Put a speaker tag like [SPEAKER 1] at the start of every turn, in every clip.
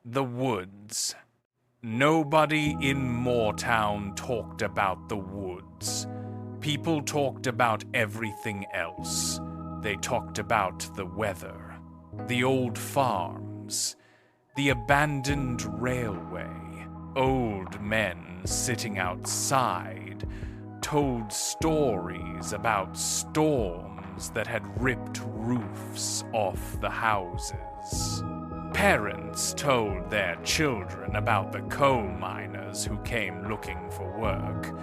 [SPEAKER 1] The woods. Nobody in Moortown talked about the woods. People talked about everything else. They talked about the weather, the old farms, the abandoned railway. Old men sitting outside told stories about storms that had ripped roofs off the houses. Parents told their children about the coal miners who came looking for work.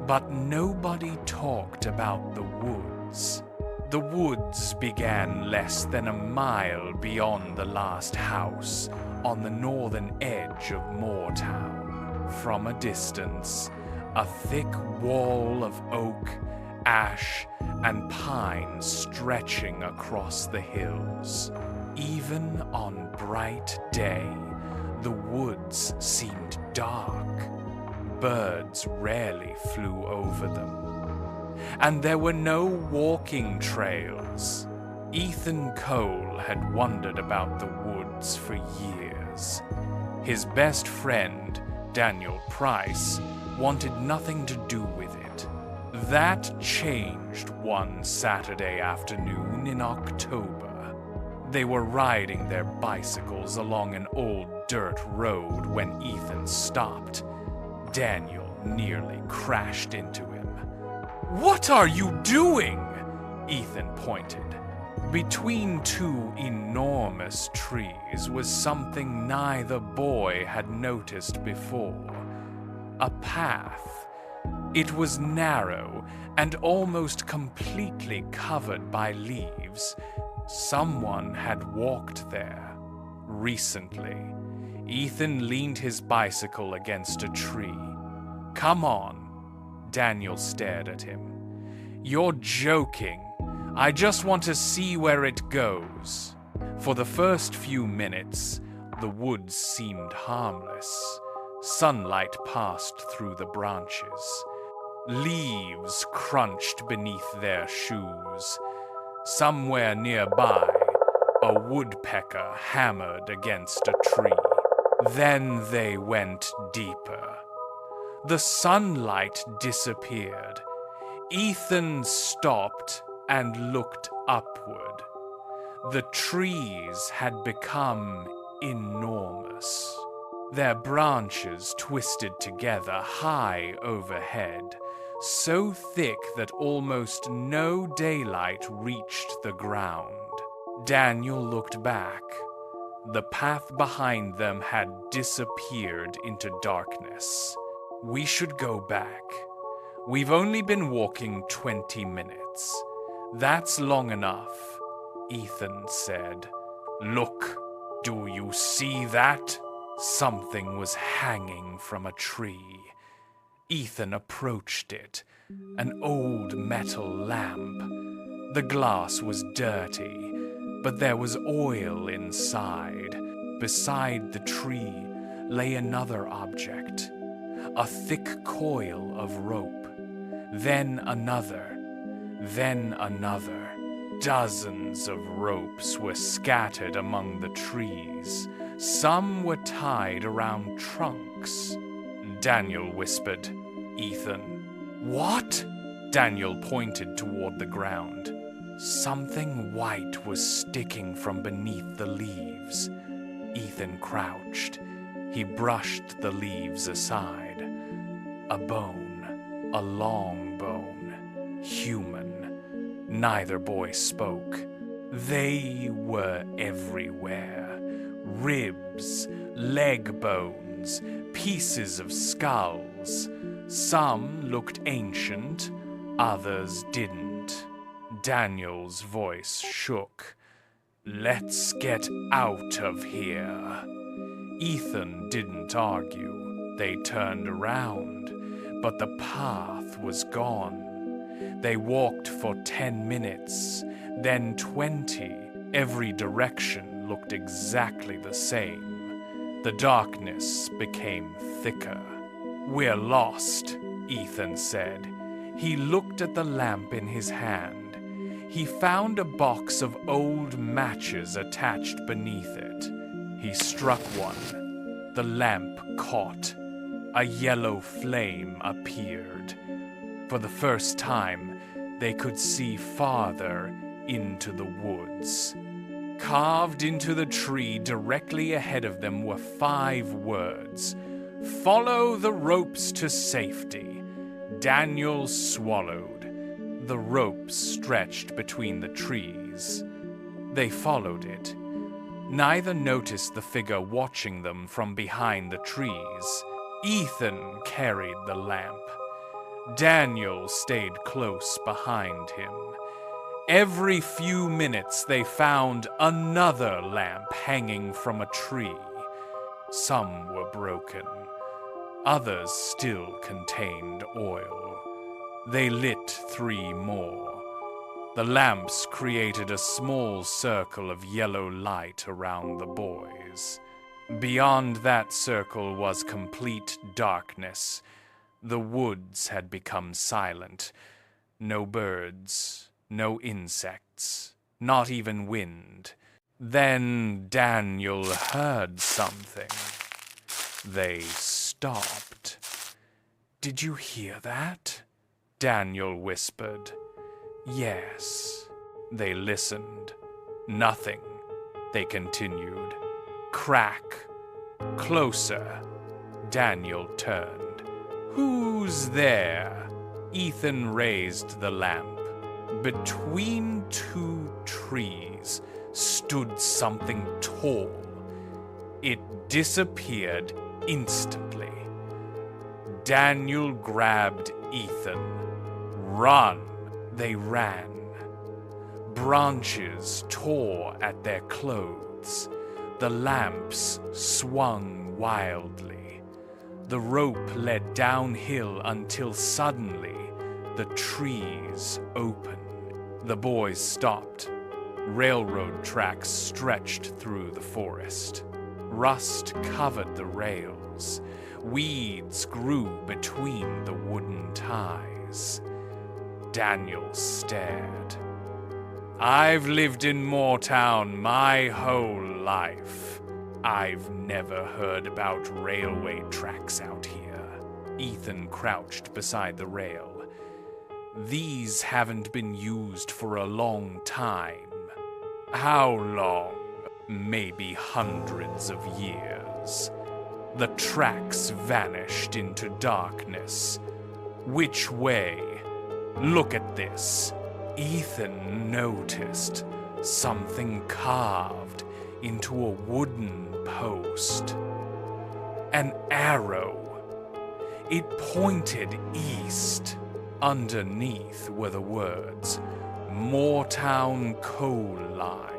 [SPEAKER 1] But nobody talked about the woods. The woods began less than a mile beyond the last house on the northern edge of Moortown. From a distance, a thick wall of oak, ash, and pine stretching across the hills. Even on bright day, the woods seemed dark. Birds rarely flew over them. And there were no walking trails. Ethan Cole had wondered about the woods for years. His best friend, Daniel Price, wanted nothing to do with it. That changed one Saturday afternoon in October. They were riding their bicycles along an old dirt road when Ethan stopped. Daniel nearly crashed into him. "What are you doing?" Ethan pointed. Between two enormous trees was something neither boy had noticed before. A path. It was narrow and almost completely covered by leaves. Someone had walked there recently. Ethan leaned his bicycle against a tree. "Come on." Daniel stared at him. "You're joking. I just want to see where it goes." For the first few minutes, the woods seemed harmless. Sunlight passed through the branches. Leaves crunched beneath their shoes. Somewhere nearby, a woodpecker hammered against a tree. Then they went deeper. The sunlight disappeared. Ethan stopped and looked upward. The trees had become enormous. Their branches twisted together high overhead, so thick that almost no daylight reached the ground. Daniel looked back. The path behind them had disappeared into darkness. "We should go back. We've only been walking 20 minutes. That's long enough," Ethan said. "Look, do you see that?" Something was hanging from a tree. Ethan approached it, an old metal lamp. The glass was dirty, but there was oil inside. Beside the tree lay another object, a thick coil of rope. Then another. Dozens of ropes were scattered among the trees. Some were tied around trunks. Daniel whispered, "Ethan." "What?" Daniel pointed toward the ground. Something white was sticking from beneath the leaves. Ethan crouched. He brushed the leaves aside. A bone, a long bone, human. Neither boy spoke. They were everywhere. Ribs, leg bones, pieces of skulls. Some looked ancient, others didn't. Daniel's voice shook. "Let's get out of here." Ethan didn't argue. They turned around, but the path was gone. They walked for 10 minutes, then 20. Every direction looked exactly the same. The darkness became thicker. "We're lost," Ethan said. He looked at the lamp in his hand. He found a box of old matches attached beneath it. He struck one. The lamp caught. A yellow flame appeared. For the first time, they could see farther into the woods. Carved into the tree directly ahead of them were 5 words. "Follow the ropes to safety." Daniel swallowed. The ropes stretched between the trees. They followed it. Neither noticed the figure watching them from behind the trees. Ethan carried the lamp. Daniel stayed close behind him. Every few minutes they found another lamp hanging from a tree. Some were broken. Others still contained oil. They lit 3 more. The lamps created a small circle of yellow light around the boys. Beyond that circle was complete darkness. The woods had become silent. No birds, no insects, not even wind. Then Daniel heard something. They stopped. "Did you hear that?" Daniel whispered. "Yes." They listened. Nothing. They continued. Crack. Closer. Daniel turned. "Who's there?" Ethan raised the lamp. Between 2 trees stood something tall. It disappeared instantly. Daniel grabbed Ethan. "Run!" They ran. Branches tore at their clothes. The lamps swung wildly. The rope led downhill until suddenly the trees opened. The boys stopped. Railroad tracks stretched through the forest. Rust covered the rails. Weeds grew between the wooden ties. Daniel stared. "I've lived in Moortown my whole life. I've never heard about railway tracks out here." Ethan crouched beside the rail. "These haven't been used for a long time." "How long?" "Maybe hundreds of years." The tracks vanished into darkness. "Which way?" "Look at this." Ethan noticed something carved into a wooden post. An arrow. It pointed east. Underneath were the words, "Moortown Coal Line."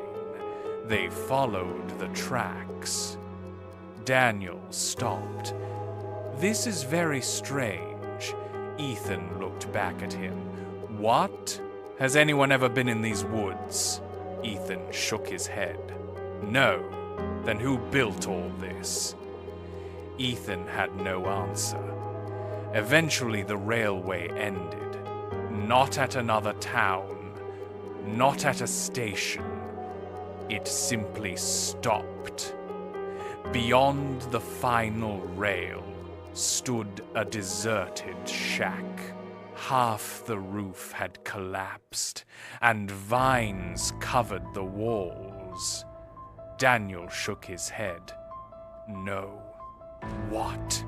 [SPEAKER 1] They followed the tracks. Daniel stopped. "This is very strange." Ethan looked back at him. "What? Has anyone ever been in these woods?" Ethan shook his head. "No. Then who built all this?" Ethan had no answer. Eventually the railway ended. Not at another town. Not at a station. It simply stopped. Beyond the final rail stood a deserted shack. Half the roof had collapsed, and vines covered the walls. Daniel shook his head. "No." "What?"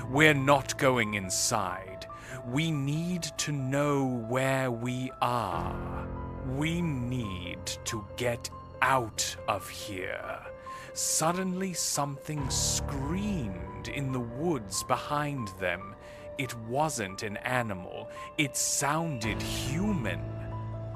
[SPEAKER 1] "We're not going inside. We need to know where we are. We need to get out of here." Suddenly something screamed in the woods behind them. It wasn't an animal. It sounded human.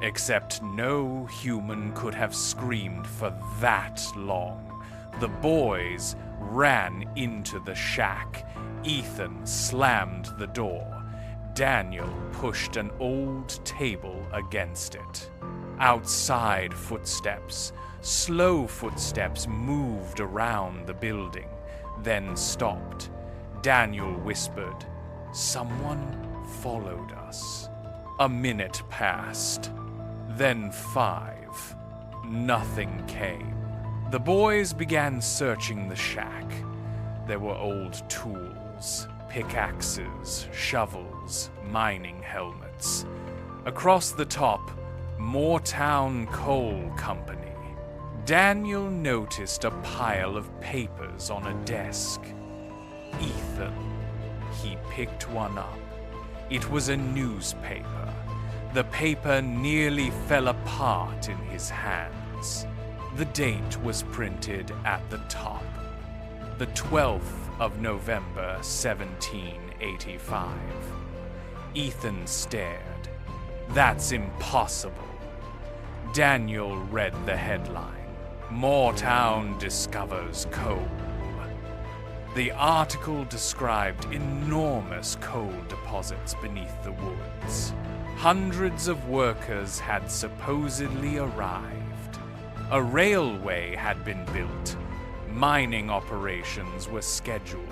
[SPEAKER 1] Except no human could have screamed for that long. The boys ran into the shack. Ethan slammed the door. Daniel pushed an old table against it. Outside, footsteps, slow footsteps, moved around the building, then stopped. Daniel whispered, "Someone followed us." A minute passed, then 5. Nothing came. The boys began searching the shack. There were old tools, pickaxes, shovels, mining helmets. Across the top, Moortown Coal Company. Daniel noticed a pile of papers on a desk. Ethan. He picked one up. It was a newspaper. The paper nearly fell apart in his hands. The date was printed at the top. The 12th of November, 1785. Ethan stared. That's impossible. Daniel read the headline. Moortown discovers coal. The article described enormous coal deposits beneath the woods. Hundreds of workers had supposedly arrived. A railway had been built. Mining operations were scheduled.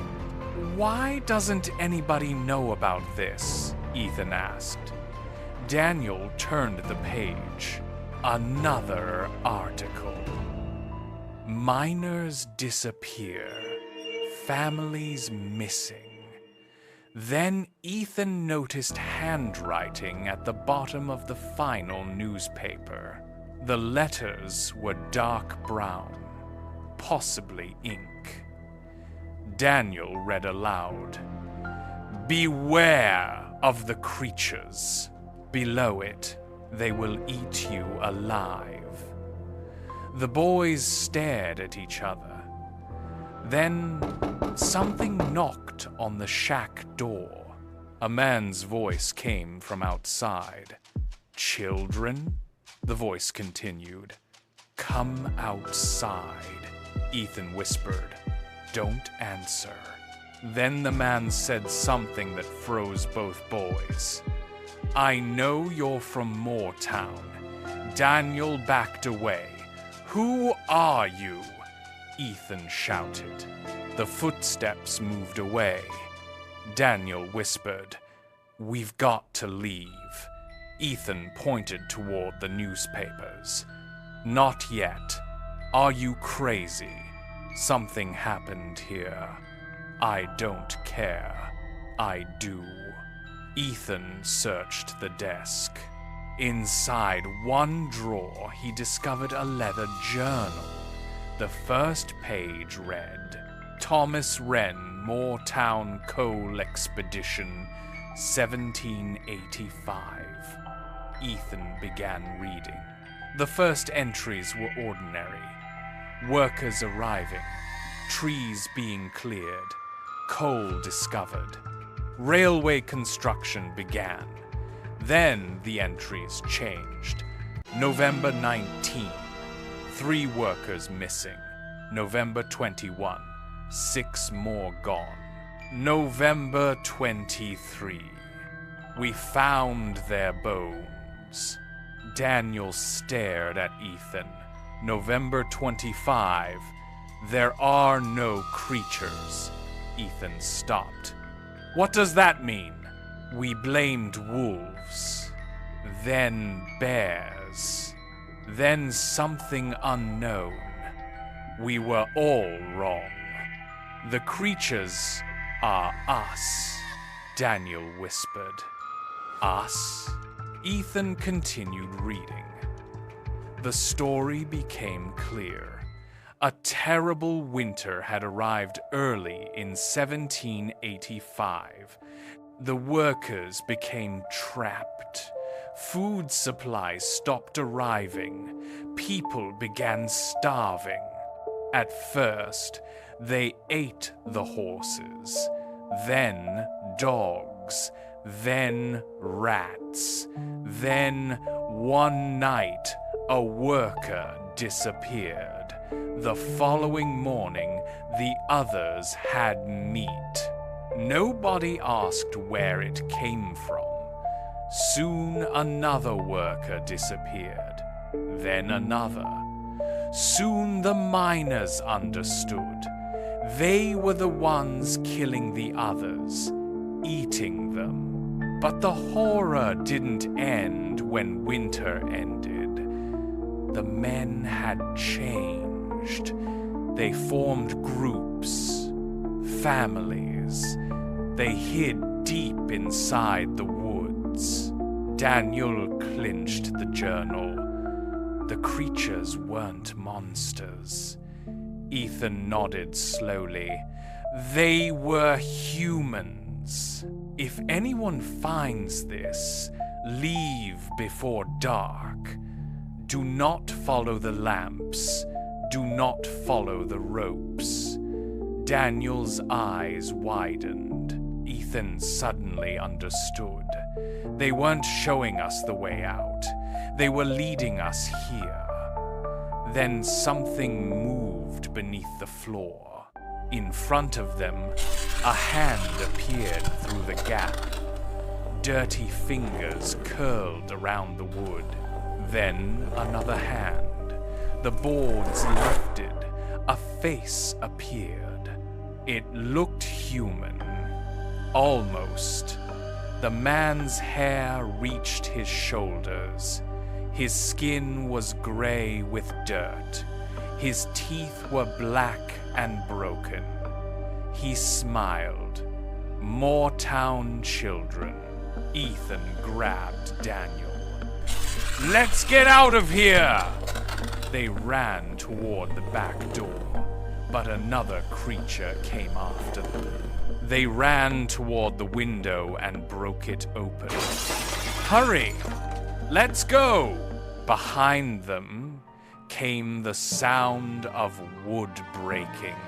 [SPEAKER 1] Why doesn't anybody know about this? Ethan asked. Daniel turned the page. Another article. Miners disappear. Families missing. Then Ethan noticed handwriting at the bottom of the final newspaper. The letters were dark brown, possibly ink. Daniel read aloud. Beware of the creatures. Below it, they will eat you alive. The boys stared at each other. Then something knocked on the shack door. A man's voice came from outside. Children? The voice continued. Come outside, Ethan whispered. Don't answer. Then the man said something that froze both boys. I know you're from Moortown. Daniel backed away. Who are you? Ethan shouted. The footsteps moved away. Daniel whispered, We've got to leave. Ethan pointed toward the newspapers. Not yet. Are you crazy? Something happened here. I don't care. I do. Ethan searched the desk. Inside one drawer, he discovered a leather journal. The first page read, Thomas Wren, Moortown Coal Expedition, 1785. Ethan began reading. The first entries were ordinary. Workers arriving, trees being cleared, coal discovered. Railway construction began. Then the entries changed. November 19, 3 workers missing. November 21, 6 more gone. November 23, we found their bones. Daniel stared at Ethan. November 25, there are no creatures. Ethan stopped. What does that mean? We blamed wolves, then bears, then something unknown. We were all wrong. The creatures are us, Daniel whispered. Us? Ethan continued reading. The story became clear. A terrible winter had arrived early in 1785. The workers became trapped. Food supplies stopped arriving. People began starving. At first, they ate the horses, then dogs, then rats. Then, one night, a worker disappeared. The following morning, the others had meat. Nobody asked where it came from. Soon another worker disappeared, then another. Soon the miners understood. They were the ones killing the others, eating them. But the horror didn't end when winter ended. The men had changed. changed. They formed groups, families. They hid deep inside the woods. Daniel clinched the journal. The creatures weren't monsters. Ethan nodded slowly. They were humans. If anyone finds this, leave before dark. Do not follow the lamps. Do not follow the ropes. Daniel's eyes widened. Ethan suddenly understood. They weren't showing us the way out. They were leading us here. Then something moved beneath the floor. In front of them, a hand appeared through the gap. Dirty fingers curled around the wood. Then another hand. The boards lifted. A face appeared. It looked human. Almost. The man's hair reached his shoulders. His skin was gray with dirt. His teeth were black and broken. He smiled. Moortown children. Ethan grabbed Daniel. "Let's get out of here!" They ran toward the back door, but another creature came after them. They ran toward the window and broke it open. "Hurry! Let's go!" Behind them came the sound of wood breaking.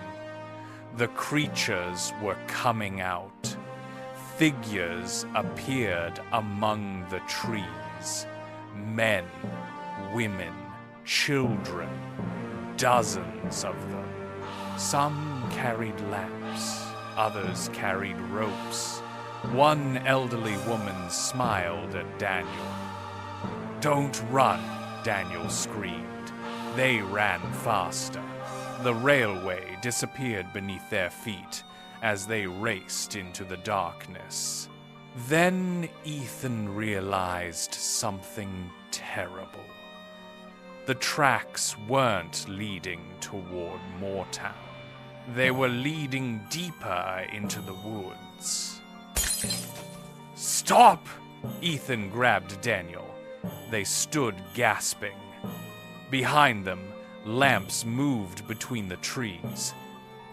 [SPEAKER 1] The creatures were coming out. Figures appeared among the trees. Men, women, children, dozens of them. Some carried lamps, others carried ropes. One elderly woman smiled at Daniel. "Don't run," Daniel screamed. They ran faster. The railway disappeared beneath their feet as they raced into the darkness. Then Ethan realized something terrible. The tracks weren't leading toward Moortown. They were leading deeper into the woods. "Stop!" Ethan grabbed Daniel. They stood gasping. Behind them, lamps moved between the trees.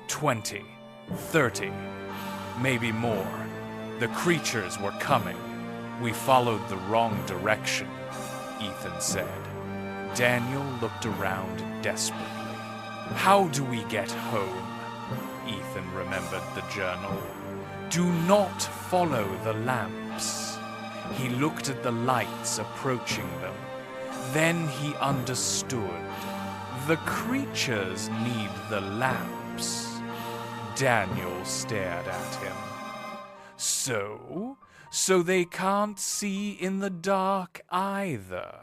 [SPEAKER 1] 20, 30, maybe more. The creatures were coming. "We followed the wrong direction," Ethan said. Daniel looked around desperately. "How do we get home?" Ethan remembered the journal. "Do not follow the lamps." He looked at the lights approaching them. Then he understood. The creatures need the lamps. Daniel stared at him. So they can't see in the dark either."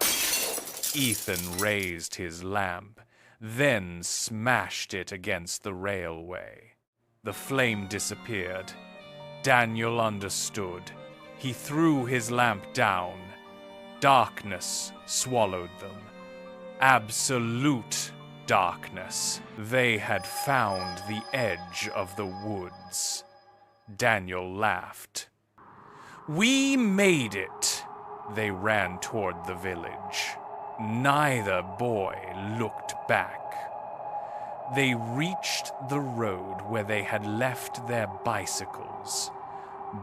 [SPEAKER 1] Ethan raised his lamp, then smashed it against the railway. The flame disappeared. Daniel understood. He threw his lamp down. Darkness swallowed them. Absolute darkness. They had found the edge of the woods. Daniel laughed. "We made it!" They ran toward the village. Neither boy looked back. They reached the road where they had left their bicycles,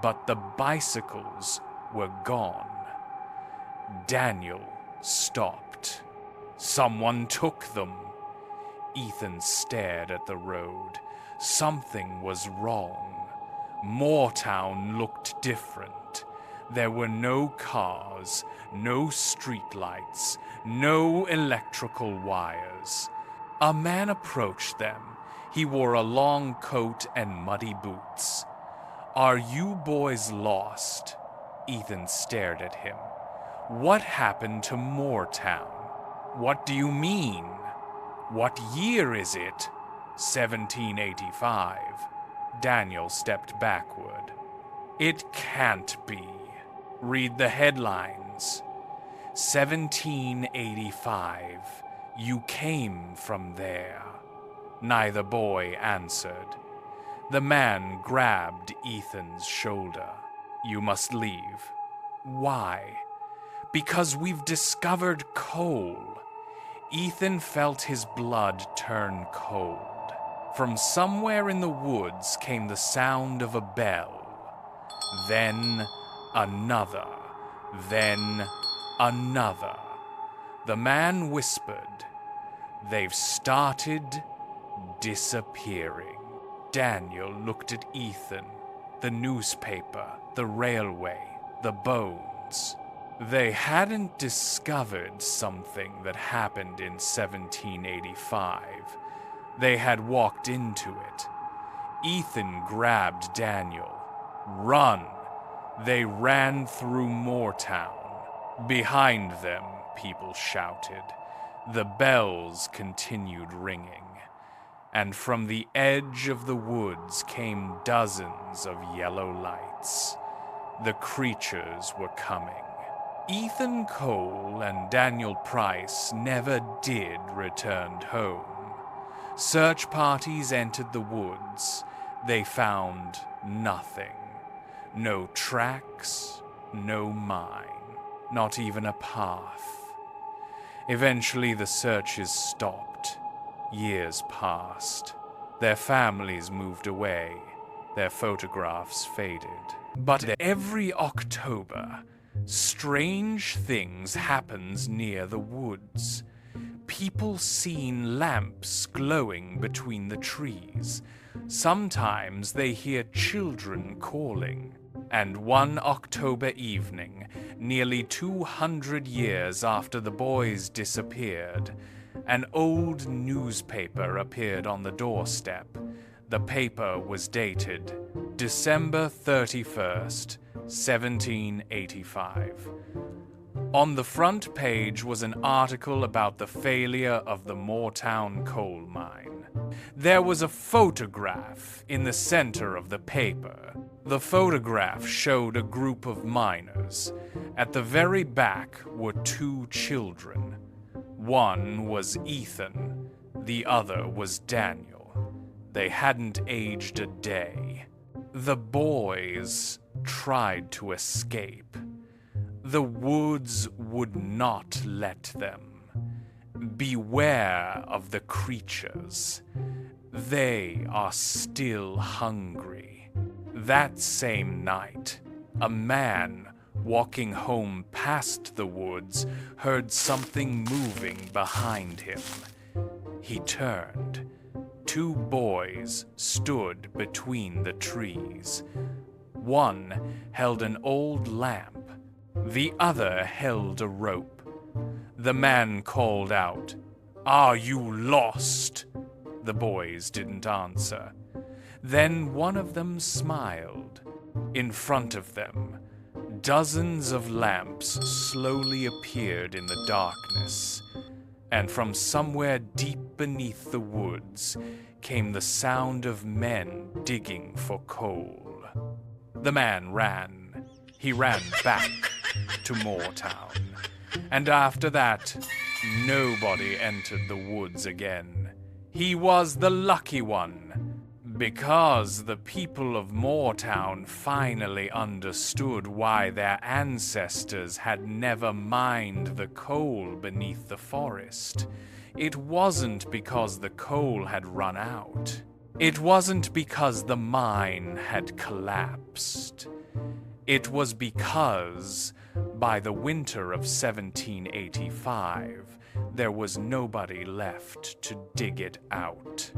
[SPEAKER 1] but the bicycles were gone. Daniel stopped. Someone took them. Ethan stared at the road. Something was wrong. Moortown looked different. There were no cars, no streetlights, no electrical wires. A man approached them. He wore a long coat and muddy boots. "Are you boys lost?" Ethan stared at him. "What happened to Moortown?" "What do you mean? What year is it?" 1785. Daniel stepped backward. "It can't be. Read the headlines. 1785. You came from there." Neither boy answered. The man grabbed Ethan's shoulder. "You must leave." "Why?" "Because we've discovered coal." Ethan felt his blood turn cold. From somewhere in the woods came the sound of a bell. Then another. Then another. The man whispered, "They've started disappearing." Daniel looked at Ethan, the newspaper, the railway, the bones. They hadn't discovered something that happened in 1785. They had walked into it. Ethan grabbed Daniel. "Run!" They ran through Moortown. Behind them, people shouted. The bells continued ringing. And from the edge of the woods came dozens of yellow lights. The creatures were coming. Ethan Cole and Daniel Price never did return home. Search parties entered the woods. They found nothing. No tracks, no mine, not even a path. Eventually the searches stopped. Years passed. Their families moved away. Their photographs faded. But every October, strange things happens near the woods. People seen lamps glowing between the trees. Sometimes they hear children calling. And one October evening, nearly 200 years after the boys disappeared, an old newspaper appeared on the doorstep. The paper was dated December 31st, 1785. On the front page was an article about the failure of the Moortown coal mine. There was a photograph in the center of the paper. The photograph showed a group of miners. At the very back were two children. One was Ethan, the other was Daniel. They hadn't aged a day. The boys tried to escape. The woods would not let them. Beware of the creatures. They are still hungry. That same night, a man walking home past the woods heard something moving behind him. He turned. Two boys stood between the trees. One held an old lamp. The other held a rope. The man called out, "Are you lost?" The boys didn't answer. Then one of them smiled. In front of them, dozens of lamps slowly appeared in the darkness, and from somewhere deep beneath the woods came the sound of men digging for coal. The man ran. He ran back to Moortown. And after that, nobody entered the woods again. He was the lucky one, because the people of Moortown finally understood why their ancestors had never mined the coal beneath the forest. It wasn't because the coal had run out. It wasn't because the mine had collapsed. It was because, by the winter of 1785, there was nobody left to dig it out.